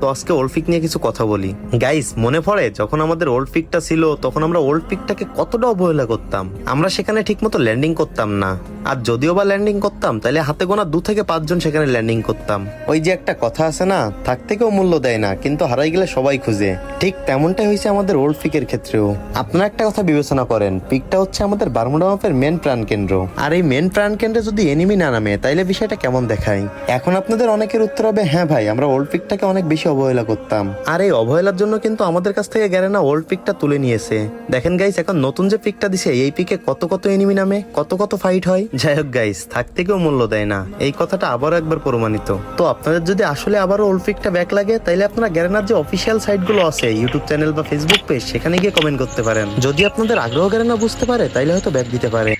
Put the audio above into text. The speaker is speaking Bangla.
তো আজকে ওল্ড পিক নিয়ে কিছু কথা বলি। গাইস, মনে পড়ে যখন আমাদের ওল্ড পিকটা ছিল তখন আমরা ওল্ড পিকটাকে কতটা অবহেলা করতাম। আমরা সেখানে ঠিকমতো ল্যান্ডিং করতাম না, আর যদিও বা ল্যান্ডিং করতাম তাহলে হাতে গোনা 2 থেকে 5 জন সেখানে ল্যান্ডিং করতাম। ওই যে একটা কথা আছে না, থাকতে কেউ মূল্য দেয় না কিন্তু হারাই গেলে সবাই খুঁজে, ঠিক তেমনটাই হয়েছে আমাদের ওল্ড পিকের ক্ষেত্রেও। আপনারা একটা কথা বিবেচনা করেন, পিকটা হচ্ছে আমাদের বারমুডা ম্যাপের মেন প্রাণ কেন্দ্র, আর এই মেন প্রাণ কেন্দ্রে যদি এনিমি না নামে তাইলে বিষয়টা কেমন দেখায়। এখন আপনাদের অনেকের উত্তর হবে, হ্যাঁ ভাই, আমরা ওল্ড পিকটাকে অনেক বেশি অবহেলা করতাম। আর এই অবহেলার জন্য কিন্তু আমাদের কাছ থেকে গ্যারেনা ওল্ড পিকটা তুলে নিয়েছে। দেখেন গাইস, এখন নতুন যে পিকটা দিছে এই পিকে কত কত এনিমি নামে, কত কত ফাইট হয়। যাই হোক গাইস, থাকতে কেউ মূল্য দেয় না, এই কথাটা আবারও একবার প্রমাণিত। তো আপনাদের যদি আসলে আবারও ওল্ড পিকটা ব্যাক লাগে তাইলে আপনারা গ্যারেনার যে অফিসিয়াল সাইট গুলো আছে, ইউটিউব চ্যানেল বা ফেসবুক পেজ, সেখানে গিয়ে কমেন্ট করতে পারেন। যদি আপনাদের আগ্রহ গ্যারেনা বুঝতে পারে তাইলে হয়তো ব্যাক দিতে পারে।